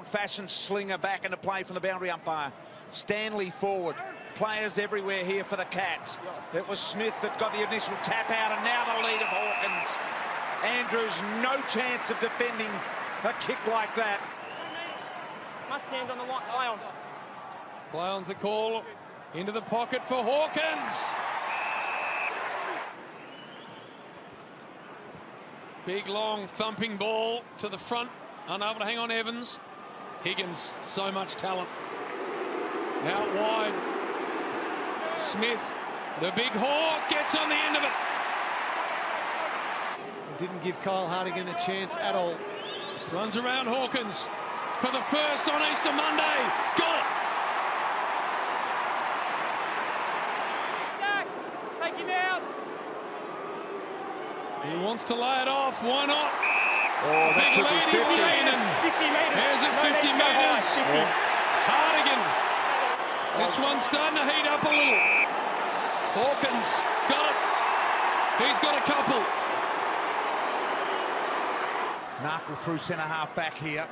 old-fashioned slinger back into play from the boundary umpire. Stanley forward. Players everywhere here for the Cats. It was Smith that got the initial tap out, and now the lead of Hawkins. Andrews, no chance of defending a kick like that. Must stand on the line. Play on. Play on's the call. Into the pocket for Hawkins. Big, long, thumping ball to the front. Unable to hang on Evans. Higgins, so much talent. Out wide. Smith, the big hawk, gets on the end of it. Didn't give Kyle Hartigan a chance at all. Runs around Hawkins for the first on Easter Monday. Got it. Jack, take him out. He wants to lay it off. Why not? Oh, that big should lead be 50. in 50 metres. There's a 50 metres. Hartigan. This one's starting to heat up a little. Hawkins got it. He's got a couple. Narkle through centre-half back here.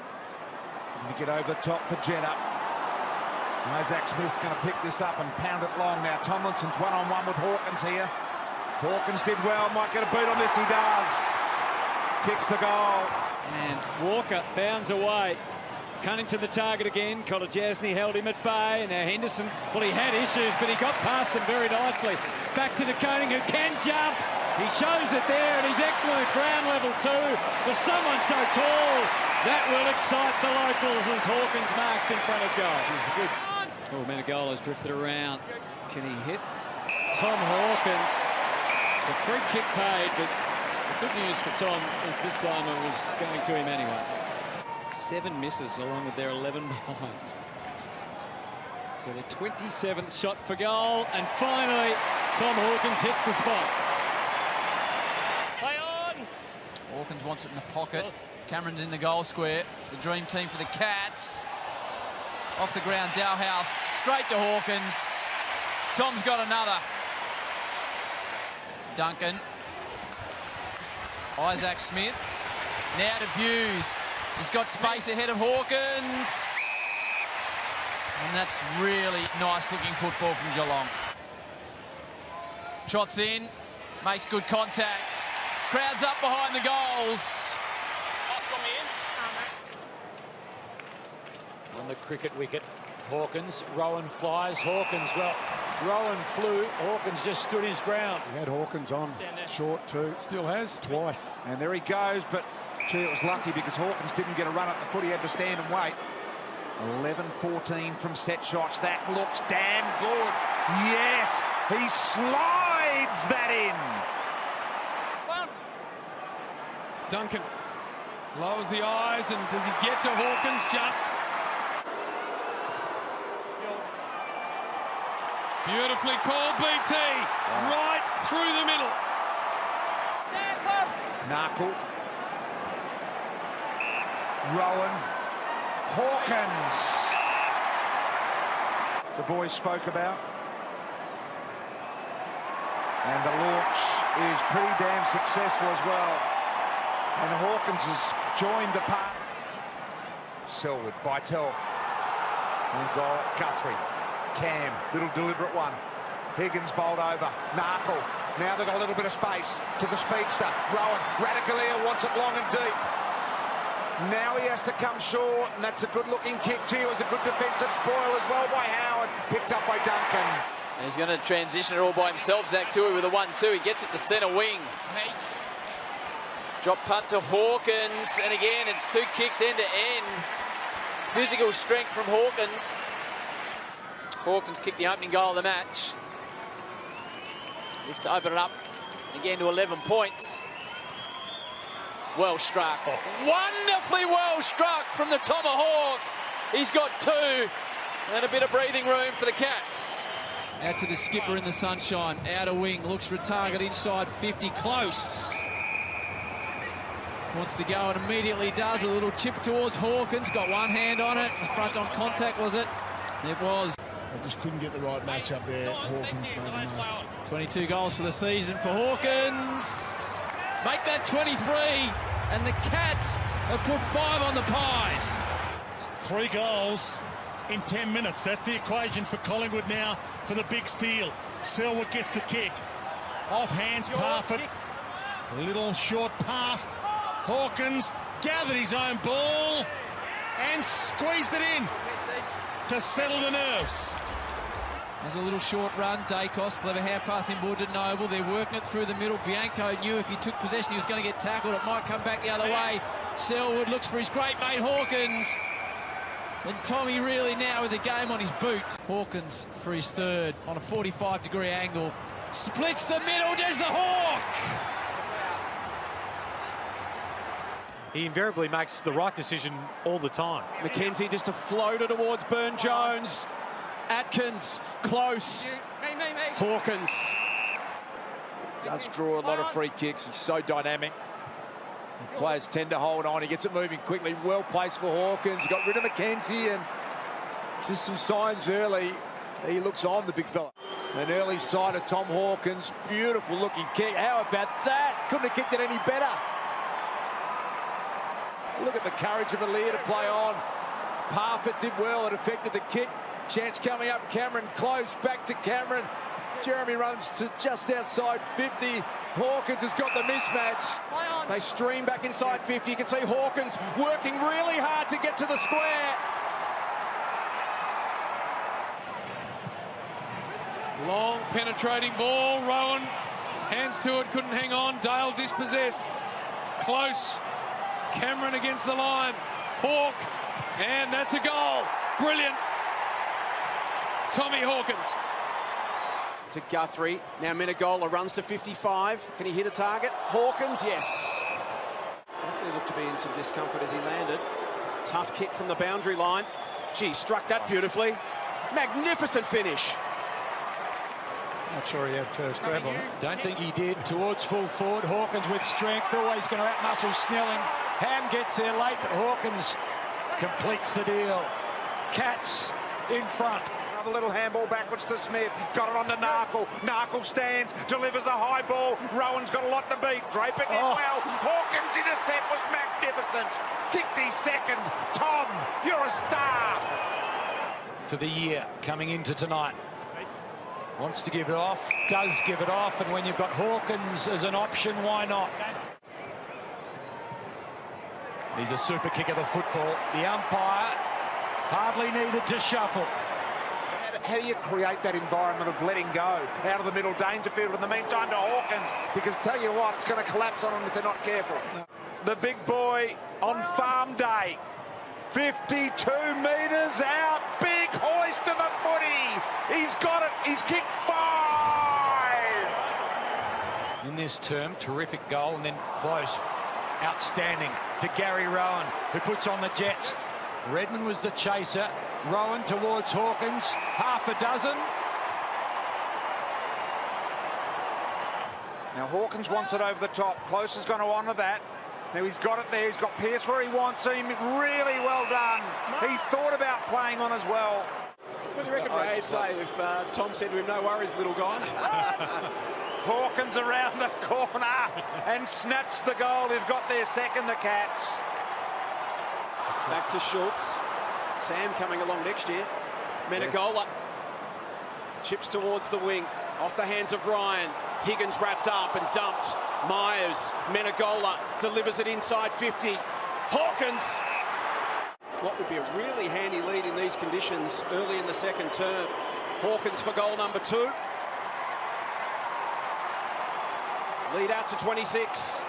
Going to get over the top for Jeddah. Isaac Smith's going to pick this up and pound it long now. Tomlinson's one-on-one with Hawkins here. Hawkins did well, might get a boot on this, he does. Kicks the goal. And Walker bounds away. Cunning to the target again. Kolodjasny held him at bay. Now Henderson, well, he had issues, but he got past them very nicely. Back to De Koning, who can jump. He shows it there, and he's excellent at ground level too. For someone so tall, that will excite the locals as Hawkins marks in front of goal. Good. Oh, Menegolo's drifted around. Can he hit? Tom Hawkins. The free kick paid, but the good news for Tom is this time it was going to him anyway. 7 misses along with their 11 behinds. So their 27th shot for goal, and finally Tom Hawkins hits the spot. Play on. Hawkins wants it in the pocket. Cameron's in the goal square. It's the dream team for the Cats. Off the ground, Dowhouse straight to Hawkins. Tom's got another. Duncan. Isaac Smith. Now to Buse. He's got space ahead of Hawkins. And that's really nice looking football from Geelong. Trots in. Makes good contact. Crowds up behind the goals. On the cricket wicket, Hawkins. Rowan flies. Hawkins, well, Rowan flew. Hawkins just stood his ground. He had Hawkins on short too. Still has. Twice. And there he goes, but gee, it was lucky because Hawkins didn't get a run at the foot. He had to stand and wait. 11-14 from set shots. That looks damn good. Yes, he slides that in. Duncan lowers the eyes, and does he get to Hawkins just? Beautifully called, BT. Right through the middle. Narkle. Rowan. Hawkins. The boys spoke about. And the launch is pretty damn successful as well. And Hawkins has joined the part. Selwood, Bytel. And goal, Guthrie. Cam, little deliberate one. Higgins bowled over. Narkle. Now they've got a little bit of space to the speedster. Rowan. Radicalier wants it long and deep. Now he has to come short, and that's a good-looking kick. Gee, it was a good defensive spoil as well by Howard. Picked up by Duncan. He's going to transition it all by himself, Zach Tui, with a 1-2. He gets it to centre wing. Drop punt to Hawkins, and again, it's 2 kicks end to end. Physical strength from Hawkins. Hawkins kicked the opening goal of the match. This to open it up again to 11 points. Well struck. Wonderfully well struck from the Tomahawk. He's got 2 and a bit of breathing room for the Cats. Out to the skipper in the sunshine. Outer wing, looks for a target inside 50, close. Wants to go and immediately does. A little chip towards Hawkins. Got one hand on it. Front on contact, was it? It was. They just couldn't get the right match up there. Hawkins made the most. 22 goals for the season for Hawkins. Make that 23. And the Cats have put 5 on the pies. 3 goals in 10 minutes. That's the equation for Collingwood now for the big steal. Selwood gets the kick. Off hands, Parfitt. A little short pass. Hawkins gathered his own ball and squeezed it in to settle the nerves. There's a little short run. Dacos, clever hand pass inboard to Noble. They're working it through the middle. Bianco knew if he took possession he was going to get tackled. It might come back the other way. Selwood looks for his great mate Hawkins. And Tommy really now with the game on his boots. Hawkins for his third on a 45-degree angle. Splits the middle, does the Hawk! He invariably makes the right decision all the time. McKenzie just a floater towards Burne-Jones. Atkins, close. Hawkins does draw a lot of free kicks. He's so dynamic. Players tend to hold on. He gets it moving quickly. Well placed for Hawkins. He got rid of McKenzie and just some signs early. He looks on, the big fella. An early sight of Tom Hawkins. Beautiful looking kick. How about that? Couldn't have kicked it any better. Look at the courage of Aaliyah to play on. Parfitt did well. It affected the kick. Chance coming up. Cameron close. Back to Cameron. Jeremy runs to just outside 50. Hawkins has got the mismatch. They stream back inside 50. You can see Hawkins working really hard to get to the square. Long penetrating ball. Rowan hands to it, couldn't hang on. Dale dispossessed. Close. Cameron against the line. Hawk. And that's a goal. Brilliant. Tommy Hawkins. To Guthrie. Now Menegola runs to 55. Can he hit a target? Hawkins, yes. Definitely looked to be in some discomfort as he landed. Tough kick from the boundary line. Gee, struck that beautifully. Magnificent finish. Not sure he had first grab on it. Don't think he did. Towards full forward. Hawkins with strength. Always going to outmuscle Snelling. Ham gets there late, but Hawkins completes the deal. Cats in front. Another little handball backwards to Smith. Got it on to Narkle. Narkle stands, delivers a high ball. Rowan's got a lot to beat. Draping it well. Hawkins' intercept was magnificent. Kicked his second. Tom, you're a star. For the year coming into tonight. Wants to give it off, does give it off, and when you've got Hawkins as an option, why not? He's a super kick of the football. The umpire hardly needed to shuffle. How do you create that environment of letting go out of the middle Dangerfield in the meantime to Hawkins? Because tell you what, it's going to collapse on them if they're not careful. The big boy on farm day. 52 metres out. Big hoist to the footy. He's got it. He's kicked 5. In this term, terrific goal, and then close. Outstanding to Gary Rowan, who puts on the Jets. Redmond was the chaser. Rowan towards Hawkins. Half a dozen. Now Hawkins wants it over the top. Close is going to honour that. Now he's got it there. He's got Pearce where he wants him. Really well done. He thought about playing on as well. What do you reckon Ray would say if Tom said to him, no worries, little guy? Hawkins around the corner and snaps the goal. They've got their second, the Cats. Back to Schultz. Sam coming along next year. Menegola. Chips towards the wing. Off the hands of Ryan. Higgins wrapped up and dumped. Myers. Menegola delivers it inside 50. Hawkins. What would be a really handy lead in these conditions early in the second term. Hawkins for goal number 2. Lead out to 26.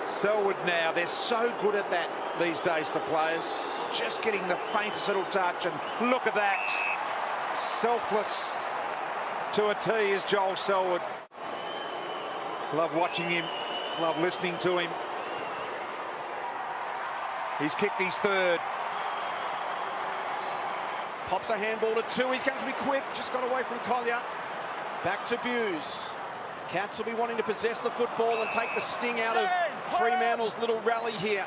Selwood now, they're so good at that these days, the players. Just getting the faintest little touch, and look at that. Selfless to a T is Joel Selwood. Love watching him, love listening to him. He's kicked his third. Pops a handball to 2. He's going to be quick. Just got away from Collier. Back to Buse. Cats will be wanting to possess the football and take the sting out of Fremantle's little rally here.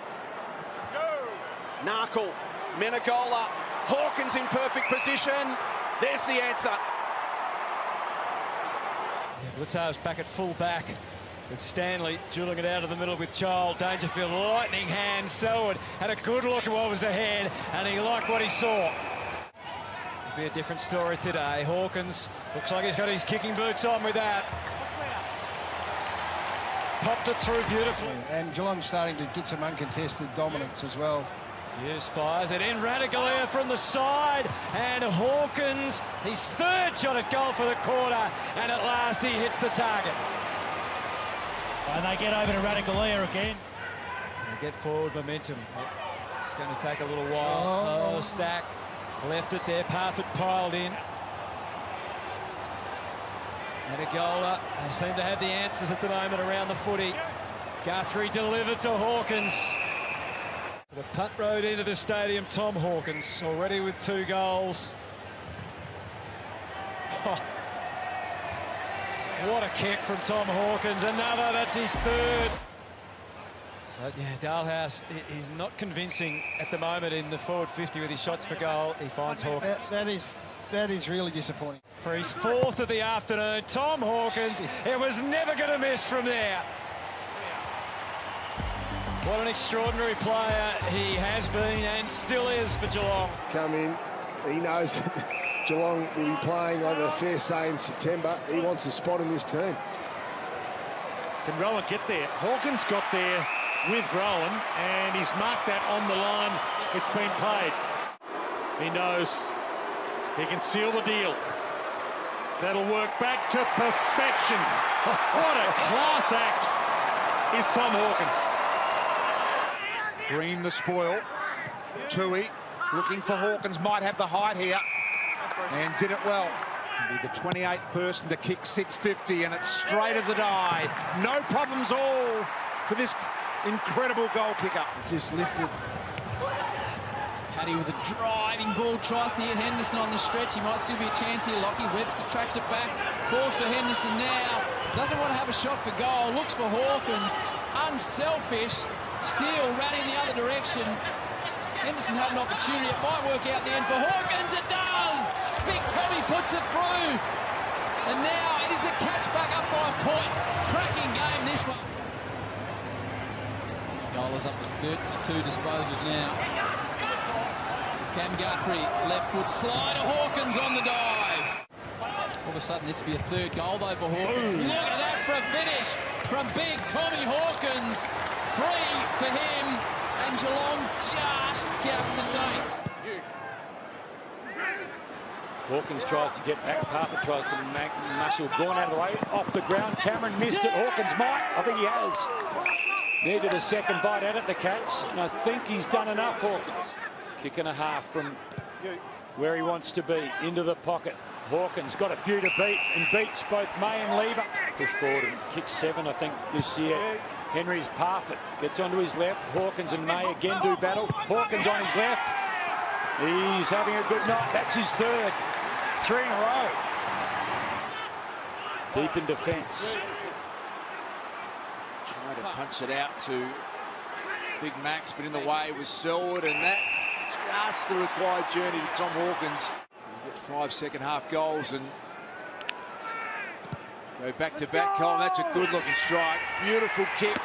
Narkle, Menegola, Hawkins in perfect position. There's the answer. Blitzar's back at full back. With Stanley dueling it out of the middle with Child. Dangerfield, lightning hand. Selwood had a good look at what was ahead, and he liked what he saw. It'll be a different story today. Hawkins looks like he's got his kicking boots on with that. Popped it through beautifully. And Geelong's starting to get some uncontested dominance as well. Hughes fires it in. Radicalier from the side, and Hawkins, his third shot at goal for the quarter, and at last he hits the target. And they get over to Radicalier again. Can get forward momentum. It's going to take a little while. Oh, Stack left it there. Parfitt piled in. Methodical, they seem to have the answers at the moment around the footy. Guthrie delivered to Hawkins. The punt road into the stadium, Tom Hawkins, already with 2 goals. Oh. What a kick from Tom Hawkins. Another, that's his third. So, yeah, Dalhouse, he's not convincing at the moment in the forward 50 with his shots for goal. He finds Hawkins. That is really disappointing. For his 4th of the afternoon, Tom Hawkins, it was never going to miss from there. What an extraordinary player he has been and still is for Geelong. Come in, he knows Geelong will be playing over a fair say in September. He wants a spot in this team. Can Rowan get there? Hawkins got there with Rowan, and he's marked that on the line. It's been played. He knows he can seal the deal. That'll work back to perfection. What a class act is Tom Hawkins. Green the spoil. Tui looking for Hawkins, might have the height here, and did it well. He'll be the 28th person to kick 650, and it's straight as a die. No problems all for this incredible goal kicker. Just lifted. Paddy with a driving ball, tries to hit Henderson on the stretch. He might still be a chance here. Lockie Webster tracks it back, falls for Henderson now. Doesn't want to have a shot for goal, looks for Hawkins. Unselfish. Steele ran in the other direction. Henderson had an opportunity. It might work out in the end for Hawkins. It does! Big Tommy puts it through. And now it is a catch back up by a point. Cracking game, this one. Goal is up to 32 disposals now. Cam Guthrie, left foot slide. Hawkins on the dive. All of a sudden, this will be a 3rd goal, though, for Hawkins. Look at that for a finish from big Tommy Hawkins. 3 for him, and Geelong just kept the Saints. Hawkins tries to get back. Parfitt tries to muscle. Gone out of the way. Off the ground. Cameron missed it. Hawkins might. I think he has. Needed a second bite at it, the Cats. And I think he's done enough, Hawkins. Kick and a half from where he wants to be. Into the pocket. Hawkins got a few to beat and beats both May and Lever. Push forward and kick 7, I think, this year. Henry's Parfitt gets onto his left. Hawkins and May again do battle. Hawkins on his left. He's having a good night. That's his 3rd. 3 in a row. Deep in defence. Trying to punch it out to Big Max, but in the way was Selwood, and that just the required journey to Tom Hawkins. You get 5 second-half goals and go back-to-back, Colin. That's a good-looking strike. Beautiful kick.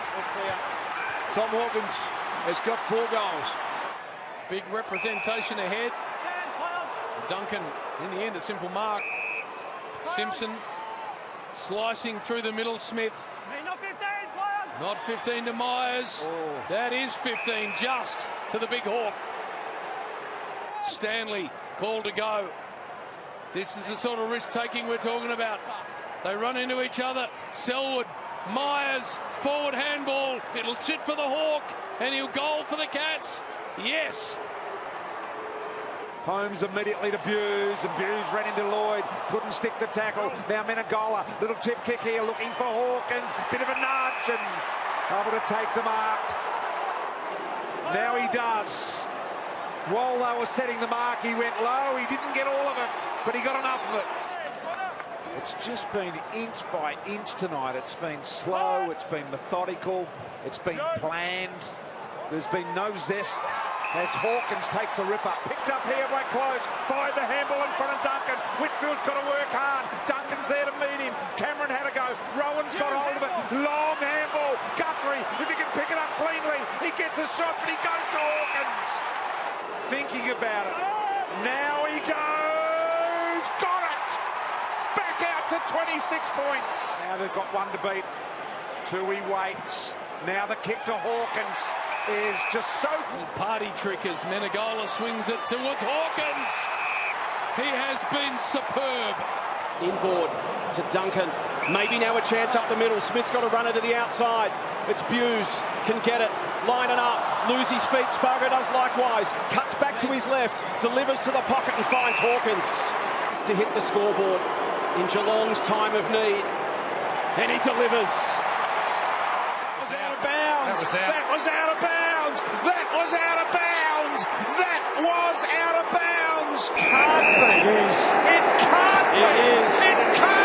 Tom Hawkins has got 4 goals. Big representation ahead. Duncan, in the end, a simple mark. Simpson slicing through the middle. Smith. Not 15 to Myers. That is 15 just to the big Hawk. Stanley called to go. This is the sort of risk-taking we're talking about. They run into each other. Selwood, Myers, forward handball. It'll sit for the Hawk, and he'll goal for the Cats. Yes. Holmes immediately to Buse, and Buse ran into Lloyd, couldn't stick the tackle. Now Menegola, little tip kick here, looking for Hawkins, bit of a nudge, and able to take the mark. Now he does. While they were setting the mark, he went low. He didn't get all of it, but he got enough of it. It's just been inch by inch tonight. It's been slow, it's been methodical, it's been planned. There's been no zest as Hawkins takes a ripper. Picked up here by Close. Fired the handball in front of Duncan. Whitfield's got to work hard. Duncan's there to meet him. Cameron had to go. Rowan's got hold of it. Long handball. Guthrie, if he can pick it up cleanly, he gets a shot, but he goes to Hawkins. Thinking about it. Now he goes. Got it. Back out to 26 points. Now they've got one to beat. Two he waits. Now the kick to Hawkins is just so good. Party trick as Menegola swings it towards Hawkins. He has been superb. Inboard to Duncan. Maybe now a chance up the middle. Smith's got to run it to the outside. It's Buse. Can get it. Line it up. Lose his feet. Spargo does likewise. Cuts back to his left. Delivers to the pocket and finds Hawkins. To hit the scoreboard in Geelong's time of need. And he delivers. Out of bounds. That was out of bounds. That was out of bounds. That was out of bounds. Can't be. It can't be. It can't